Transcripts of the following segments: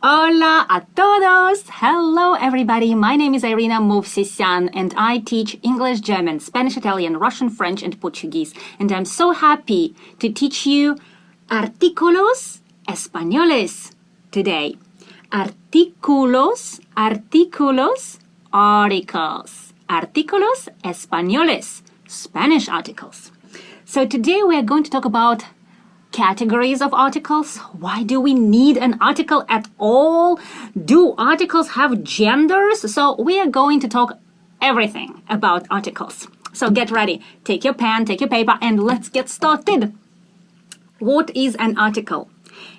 Hola a todos! Hello everybody, my name is Irina Movsisyan and I teach English, German, Spanish, Italian, Russian, French and Portuguese. And I'm so happy to teach you artículos españoles today. Artículos, artículos, articles. Artículos españoles, Spanish articles. So today we are going to talk about categories of articles. Why do we need an article at all? Do articles have genders? So we are going to talk everything about articles. So get ready, take your pen, take your paper, and let's get started. What is an article?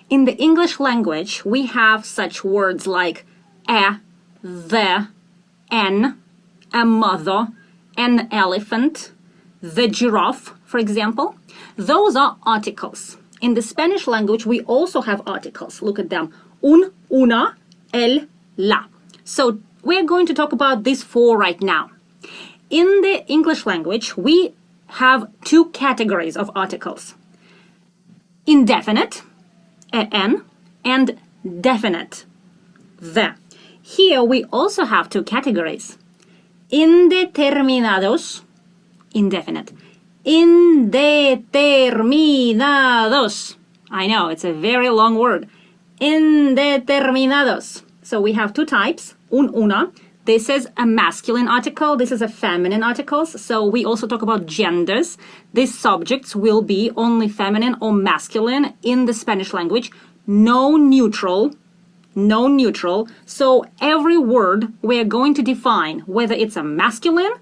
In the English language, we have such words like a, the, an, a mother, an elephant, the giraffe, for example. Those are articles. In the Spanish language, we also have articles. Look at them. Un, una, el, la. So we're going to talk about these four right now. In the English language, we have two categories of articles. Indefinite, en, and definite, the. Here we also have two categories. Indeterminados, indefinite. Indeterminados. I know, it's a very long word. Indeterminados. So we have two types. Un, una. This is a masculine article. This is a feminine article. So we also talk about genders. These subjects will be only feminine or masculine in the Spanish language. No neutral. No neutral. So every word we're going to define whether it's a masculine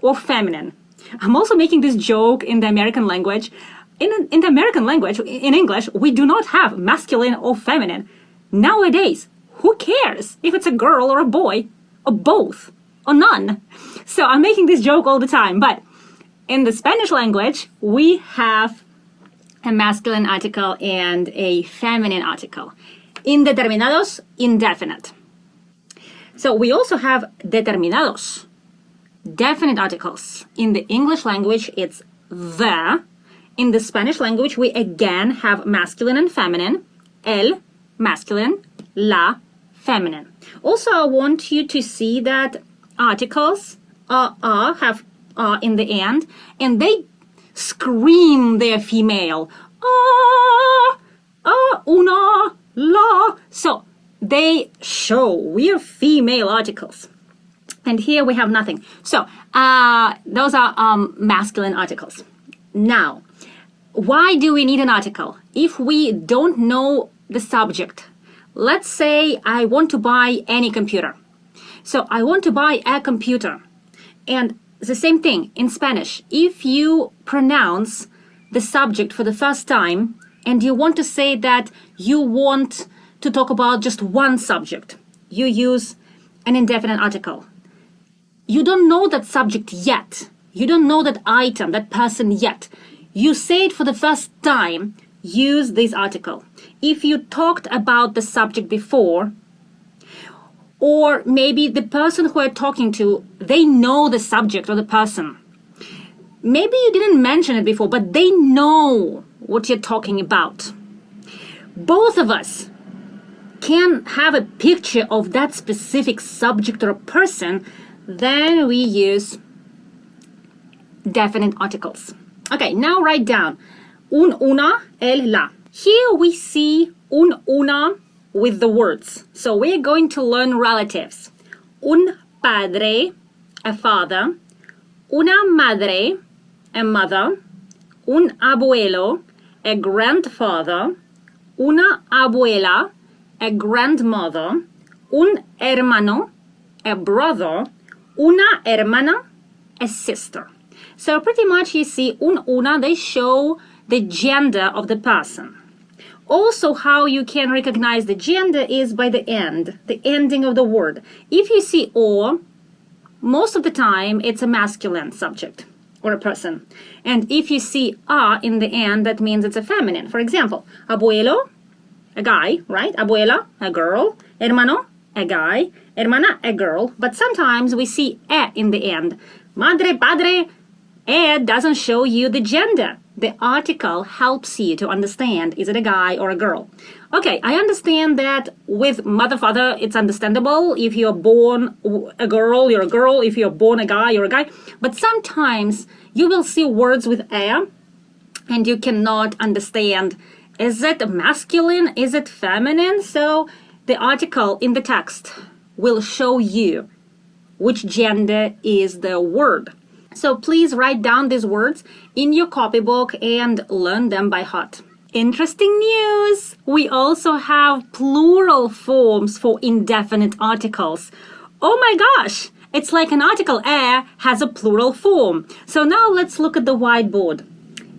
or feminine. I'm also making this joke in the American language. In the American language, in English, we do not have masculine or feminine. Nowadays, who cares if it's a girl or a boy, or both, or none? So I'm making this joke all the time, but in the Spanish language, we have a masculine article and a feminine article. Indeterminados, indefinite. So we also have determinados. Definite articles. In the English language, it's the. In the Spanish language, we again have masculine and feminine. El, masculine. La, feminine. Also, I want you to see that articles have in the end, and they scream they're female. Una, la. So they show we're female articles. And here we have nothing. So those are masculine articles. Now, why do we need an article? If we don't know the subject, let's say I want to buy any computer. So I want to buy a computer. And the same thing in Spanish. If you pronounce the subject for the first time and you want to say that you want to talk about just one subject, you use an indefinite article. You don't know that subject yet. You don't know that item, that person yet. You say it for the first time, use this article. If you talked about the subject before, or maybe the person who you're talking to, they know the subject or the person. Maybe you didn't mention it before, but they know what you're talking about. Both of us can have a picture of that specific subject or a person. Then we use definite articles. Okay, now write down un, una, el, la. Here we see un, una with the words. So we're going to learn relatives. Un padre, a father. Una madre, a mother. Un abuelo, a grandfather. Una abuela, a grandmother. Un hermano, a brother. Una hermana, a sister. So pretty much you see un, una, they show the gender of the person. Also, how you can recognize the gender is by the end, the ending of the word. If you see or, most of the time it's a masculine subject or a person. And if you see a in the end, that means it's a feminine. For example, abuelo, a guy, right? Abuela, a girl. Hermano, a guy. Hermana, a girl. But sometimes we see e in the end. Madre, padre, e doesn't show you the gender. The article helps you to understand, is it a guy or a girl? Okay, I understand that with mother, father, it's understandable. If you're born a girl, you're a girl. If you're born a guy, you're a guy. But sometimes you will see words with a, and you cannot understand, is it masculine? Is it feminine? So the article in the text will show you which gender is the word. So please write down these words in your copybook and learn them by heart. Interesting news! We also have plural forms for indefinite articles. Oh my gosh! It's like an article a has a plural form. So now let's look at the whiteboard.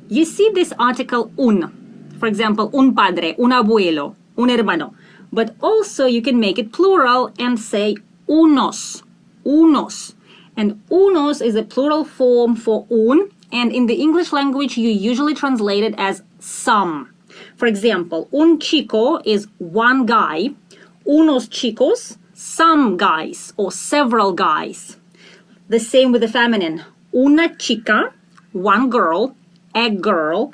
You see this article un. For example, un padre, un abuelo, un hermano. But also you can make it plural and say unos. Unos. And unos is a plural form for un. And in the English language, you usually translate it as some. For example, un chico is one guy, unos chicos, some guys or several guys. The same with the feminine. Una chica, one girl, a girl,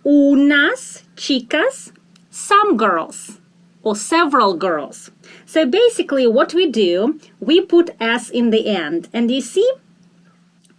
unas chicas, some girls or several girls. So basically what we do, we put s in the end. And you see,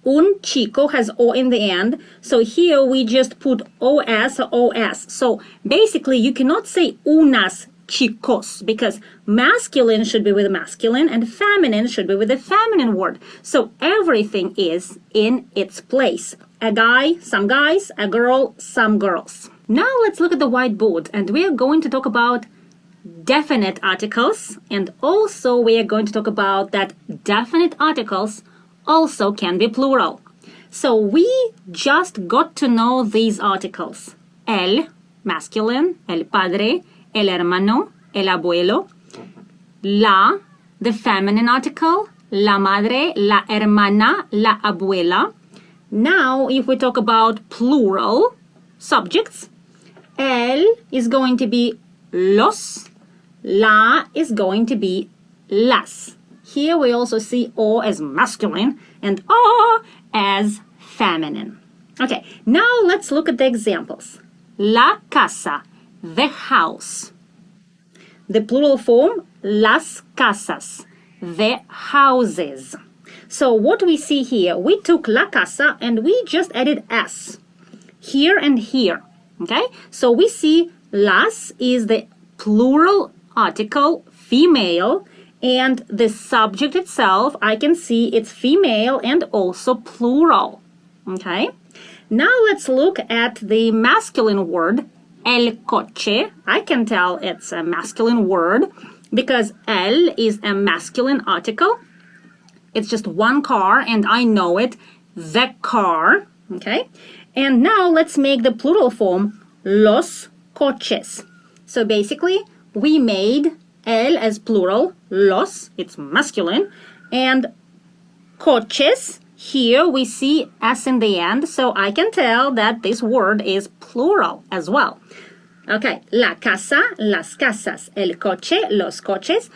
un chico has o in the end, so here we just put os or os. So basically you cannot say unas chicos because masculine should be with masculine and feminine should be with a feminine word. So everything is in its place. A guy, some guys, a girl, some girls. Now let's look at the whiteboard and we are going to talk about definite articles, and also we are going to talk about that definite articles also can be plural. So we just got to know these articles. El, masculine, el padre, el hermano, el abuelo. La, the feminine article, la madre, la hermana, la abuela. Now, if we talk about plural subjects, el is going to be los, la is going to be las. Here we also see o as masculine and o as feminine. Okay, now let's look at the examples. La casa, the house. The plural form, las casas, the houses. So what we see here, we took la casa and we just added s here and here. Okay, so we see las is the plural article, female, and the subject itself, I can see it's female and also plural. Okay, now let's look at the masculine word, el coche. I can tell it's a masculine word because el is a masculine article. It's just one car and I know it, the car. Okay, and now let's make the plural form, los coches. So basically, we made el as plural, los, it's masculine, and coches, here we see s in the end, so I can tell that this word is plural as well. Okay, la casa, las casas, el coche, los coches.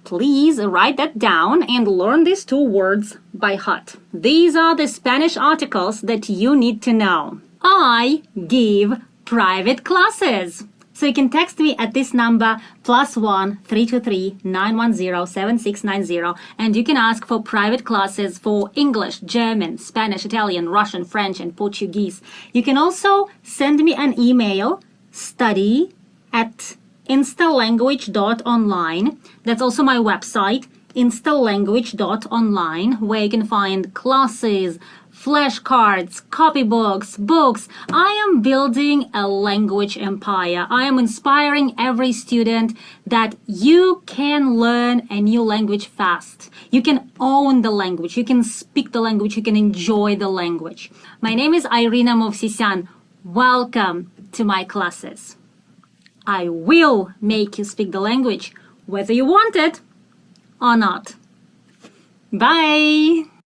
Please write that down and learn these two words by heart. These are the Spanish articles that you need to know. I give private classes. So you can text me at this number +1 323 910 7690 and you can ask for private classes for English, German, Spanish, Italian, Russian, French, and Portuguese. You can also send me an email, study@instalanguage.online. That's also my website, instalanguage.online, where you can find classes, flashcards, copybooks, books. I am building a language empire. I am inspiring every student that you can learn a new language fast. You can own the language. You can speak the language. You can enjoy the language. My name is Irina Movsisyan. Welcome to my classes. I will make you speak the language, whether you want it or not. Bye!